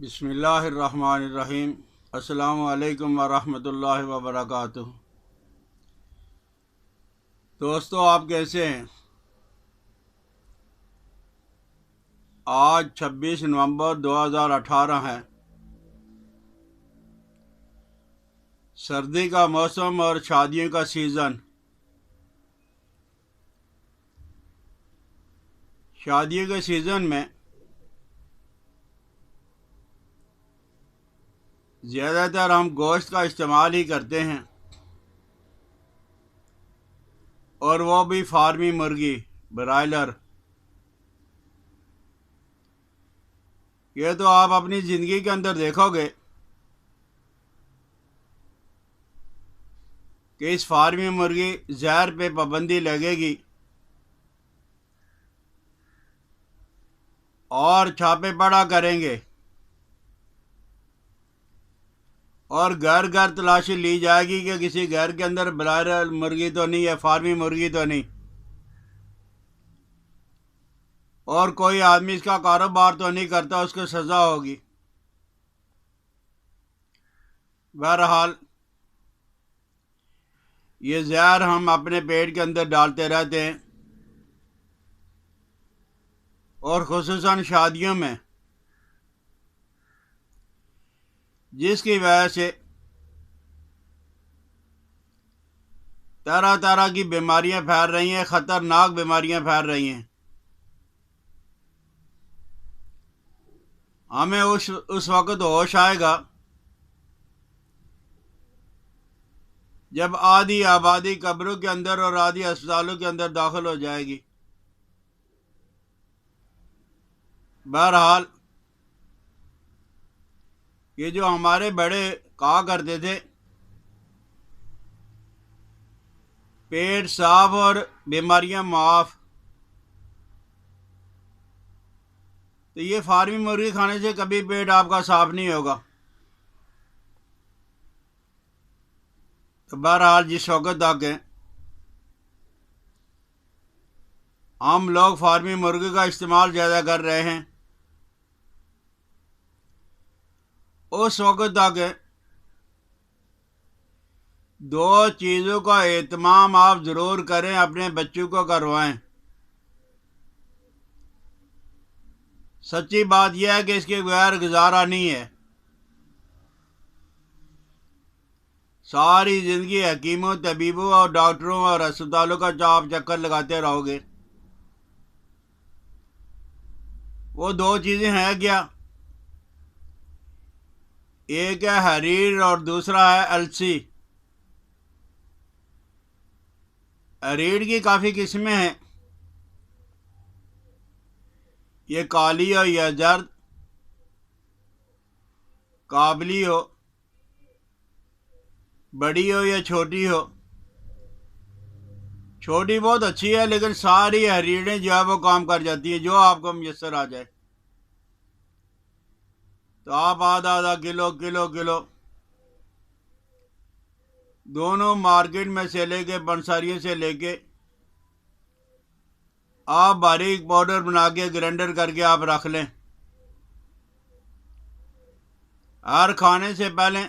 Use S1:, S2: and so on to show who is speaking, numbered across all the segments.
S1: بسم اللہ الرحمن الرحیم۔ السلام علیکم ورحمۃ اللہ وبرکاتہ۔ دوستو، آپ کیسے ہیں؟ آج 26 نومبر 2018 ہے۔ سردی کا موسم اور شادیوں کا سیزن۔ شادیوں کے سیزن میں زیادہ تر ہم گوشت کا استعمال ہی کرتے ہیں، اور وہ بھی فارمی مرغی، برائلر۔ یہ تو آپ اپنی زندگی کے اندر دیکھو گے کہ اس فارمی مرغی زہر پہ پابندی لگے گی اور چھاپے پڑا کریں گے، اور گھر گھر تلاشی لی جائے گی کہ کسی گھر کے اندر برائلر مرغی تو نہیں ہے، فارمی مرغی تو نہیں، اور کوئی آدمی اس کا کاروبار تو نہیں کرتا، اس کو سزا ہوگی۔ بہرحال یہ زہر ہم اپنے پیٹ کے اندر ڈالتے رہتے ہیں، اور خصوصاً شادیوں میں، جس کی وجہ سے طرح طرح کی بیماریاں پھیل رہی ہیں، خطرناک بیماریاں پھیل رہی ہیں۔ ہمیں اس وقت ہوش آئے گا جب آدھی آبادی قبروں کے اندر اور آدھی اسپتالوں کے اندر داخل ہو جائے گی۔ بہرحال یہ جو ہمارے بڑے کہا کرتے تھے، پیٹ صاف اور بیماریاں معاف، تو یہ فارمی مرغی کھانے سے کبھی پیٹ آپ کا صاف نہیں ہوگا۔ تو بہرحال جس وقت تک ہم لوگ فارمی مرغی کا استعمال زیادہ کر رہے ہیں، اس وقت تک دو چیزوں کا اہتمام آپ ضرور کریں، اپنے بچوں کو کروائیں۔ سچی بات یہ ہے کہ اس کے بغیر گزارا نہیں ہے۔ ساری زندگی حکیموں، طبیبوں اور ڈاکٹروں اور اسپتالوں کا آپ چکر لگاتے رہو گے۔ وہ دو چیزیں ہیں کیا؟ ایک ہے حریر اور دوسرا ہے السی۔ حریر کی کافی قسمیں ہیں، یہ کالی ہو یا زرد، کابلی ہو، بڑی ہو یا چھوٹی ہو۔ چھوٹی بہت اچھی ہے، لیکن ساری حریریں جو ہے وہ کام کر جاتی ہیں، جو آپ کو میسر آ جائے۔ تو آپ آدھا کلو دونوں مارکیٹ میں سے لے کے، پنساریوں سے لے کے، آپ باریک پاؤڈر بنا کے گرینڈر کر کے آپ رکھ لیں۔ ہر کھانے سے پہلے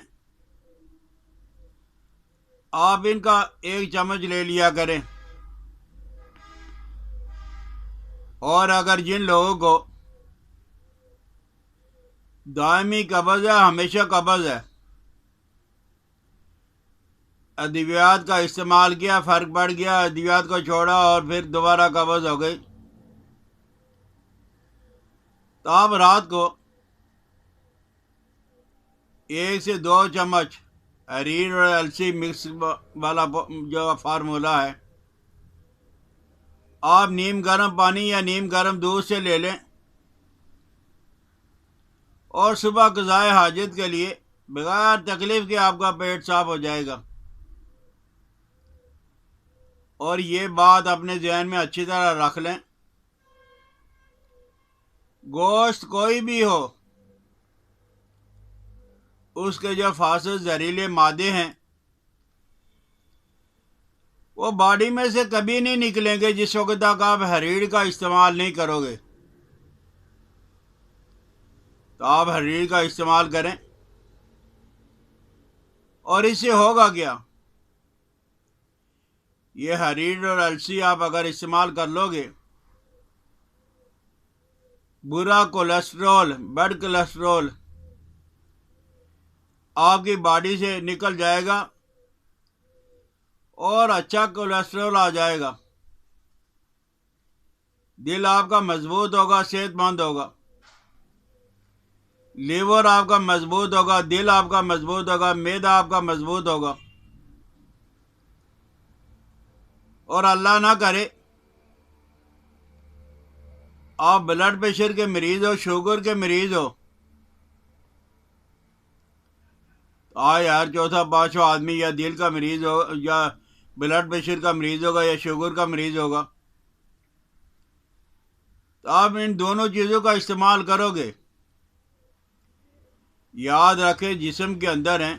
S1: آپ ان کا 1 چمچ لے لیا کریں۔ اور اگر جن لوگوں کو دائمی قبض ہے، ہمیشہ قبض ہے، ادویات کا استعمال کیا، فرق پڑ گیا، ادویات کو چھوڑا اور پھر دوبارہ قبض ہو گئی، تو آپ رات کو 1 سے 2 چمچ حریر اور السی مکس والا جو فارمولہ ہے، آپ نیم گرم پانی یا نیم گرم دودھ سے لے لیں، اور صبح قضائے حاجت کے لیے بغیر تکلیف کے آپ کا پیٹ صاف ہو جائے گا۔ اور یہ بات اپنے ذہن میں اچھی طرح رکھ لیں، گوشت کوئی بھی ہو، اس کے جو فاسد زہریلے مادے ہیں وہ باڈی میں سے کبھی نہیں نکلیں گے جس وقت تک آپ حریر کا استعمال نہیں کرو گے۔ تو آپ حریر کا استعمال کریں، اور اس سے ہوگا کیا، یہ حریر اور السی آپ اگر استعمال کر لو گے، برا کولیسٹرول، بد کولیسٹرول آپ کی باڈی سے نکل جائے گا اور اچھا کولیسٹرول آ جائے گا، دل آپ کا مضبوط ہوگا، صحت مند ہوگا، لیور آپ کا مضبوط ہوگا، دل آپ کا مضبوط ہوگا، معدہ آپ کا مضبوط ہوگا، اور اللہ نہ کرے آپ بلڈ پریشر کے مریض ہو، شوگر کے مریض ہو، یار چوتھا پانچواں آدمی یا دل کا مریض ہو یا بلڈ پریشر کا مریض ہوگا یا شوگر کا مریض ہوگا، تو آپ ان دونوں چیزوں کا استعمال کرو گے، یاد رکھیں جسم کے اندر ہیں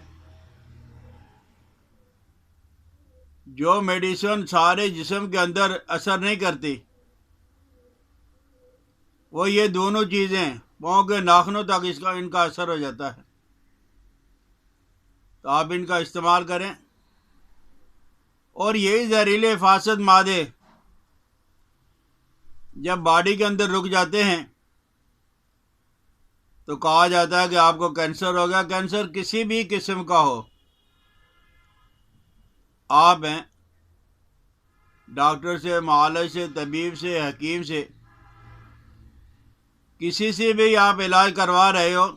S1: جو میڈیسن سارے جسم کے اندر اثر نہیں کرتی، وہ یہ دونوں چیزیں پاؤں کے ناخنوں تک ان کا اثر ہو جاتا ہے، تو آپ ان کا استعمال کریں، اور یہی زہریلے فاسد مادے جب باڈی کے اندر رک جاتے ہیں تو کہا جاتا ہے کہ آپ کو کینسر ہو گیا، کینسر کسی بھی قسم کا ہو، آپ ہیں ڈاکٹر سے، معالج سے، طبیب سے، حکیم سے، کسی سے بھی آپ علاج کروا رہے ہو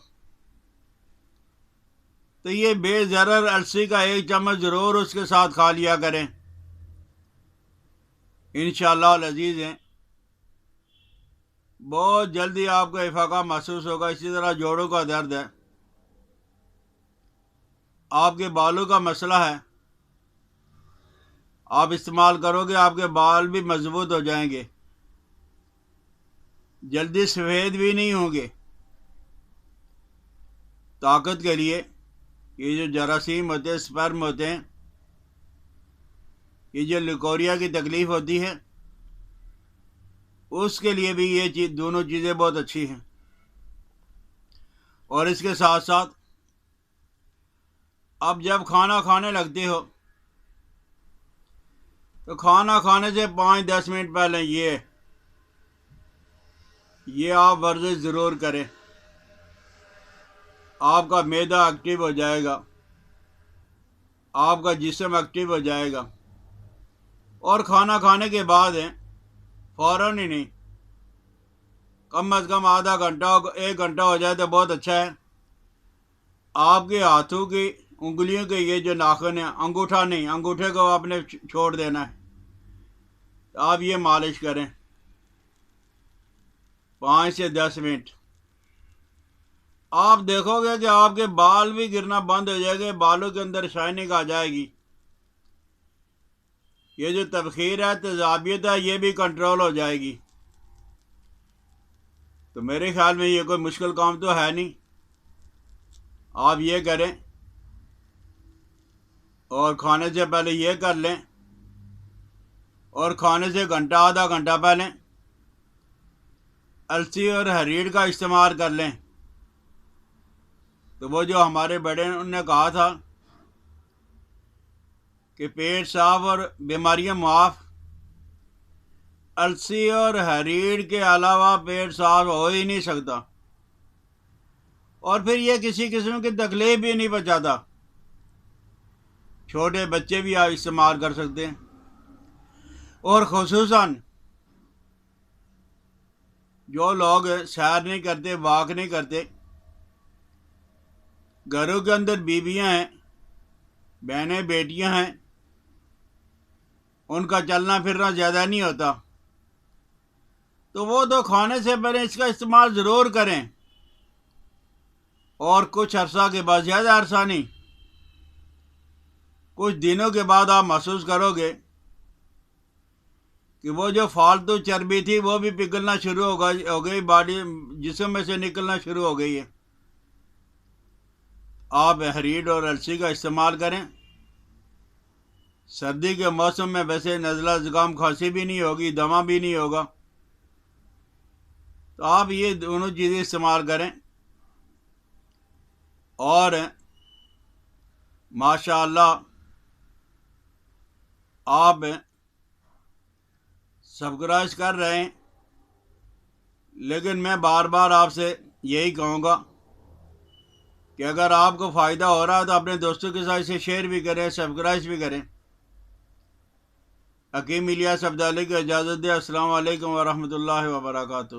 S1: تو یہ بے ضرر السی کا 1 چمچ ضرور اس کے ساتھ کھا لیا کریں، انشاءاللہ العزیز ہیں بہت جلدی آپ کو افاقہ محسوس ہوگا۔ اسی طرح جوڑوں کا درد ہے، آپ کے بالوں کا مسئلہ ہے، آپ استعمال کرو گے آپ کے بال بھی مضبوط ہو جائیں گے، جلدی سفید بھی نہیں ہوں گے۔ طاقت کے لیے یہ جو جراثیم ہوتے ہیں، سپرم ہوتے ہیں، یہ جو لیکوریا کی تکلیف ہوتی ہے، اس کے لیے بھی یہ دونوں چیزیں بہت اچھی ہیں، اور اس کے ساتھ ساتھ اب جب کھانا کھانے لگتے ہو تو کھانا کھانے سے 5-10 منٹ پہلے یہ آپ ورزش ضرور کریں، آپ کا معدہ ایکٹیو ہو جائے گا، آپ کا جسم ایکٹیو ہو جائے گا، اور کھانا کھانے کے بعد فوراً ہی نہیں، کم از کم آدھا گھنٹہ 1 گھنٹہ ہو جائے تو بہت اچھا ہے۔ آپ کے ہاتھوں کی انگلیوں کے یہ جو ناخن ہیں، انگوٹھا نہیں، انگوٹھے کو آپ نے چھوڑ دینا ہے، آپ یہ مالش کریں 5 سے 10 منٹ، آپ دیکھو گے کہ آپ کے بال بھی گرنا بند ہو جائے گے، بالوں کے اندر شائننگ آ جائے گی، یہ جو تبخیر ہے، تیزابیت ہے، یہ بھی کنٹرول ہو جائے گی۔ تو میرے خیال میں یہ کوئی مشکل کام تو ہے نہیں، آپ یہ کریں، اور کھانے سے پہلے یہ کر لیں، اور کھانے سے آدھا گھنٹہ پہلے السی اور حریر کا استعمال کر لیں۔ تو وہ جو ہمارے بڑے انہوں نے کہا تھا کہ پیٹ صاف اور بیماریاں معاف، السی اور حریر کے علاوہ پیٹ صاف ہو ہی نہیں سکتا، اور پھر یہ کسی قسم کی تکلیف بھی نہیں پہنچاتا، چھوٹے بچے بھی آپ استعمال کر سکتے ہیں، اور خصوصاً جو لوگ سیر نہیں کرتے، واک نہیں کرتے، گھروں کے اندر بیویاں ہیں، بہنیں، بیٹیاں ہیں، ان کا چلنا پھرنا زیادہ نہیں ہوتا، تو وہ تو کھانے سے پہلے اس کا استعمال ضرور کریں، اور کچھ عرصہ کے بعد، زیادہ عرصہ نہیں، کچھ دنوں کے بعد آپ محسوس کرو گے کہ وہ جو فالتو چربی تھی وہ بھی پگھلنا شروع ہو گئی، باڈی جسم میں سے نکلنا شروع ہو گئی ہے۔ آپ حریر اور السی کا استعمال کریں، سردی کے موسم میں ویسے نزلہ زکام کھانسی بھی نہیں ہوگی، دمہ بھی نہیں ہوگا، تو آپ یہ دونوں چیزیں استعمال کریں، اور ماشاء اللہ آپ سبسکرائب کر رہے ہیں، لیکن میں بار بار آپ سے یہی کہوں گا کہ اگر آپ کو فائدہ ہو رہا ہے تو اپنے دوستوں کے ساتھ اسے شیئر بھی کریں، سبسکرائب بھی کریں۔ حکیم الیاس عبداللہ کو اجازت دے۔ السلام علیکم ورحمۃ اللہ وبرکاتہ۔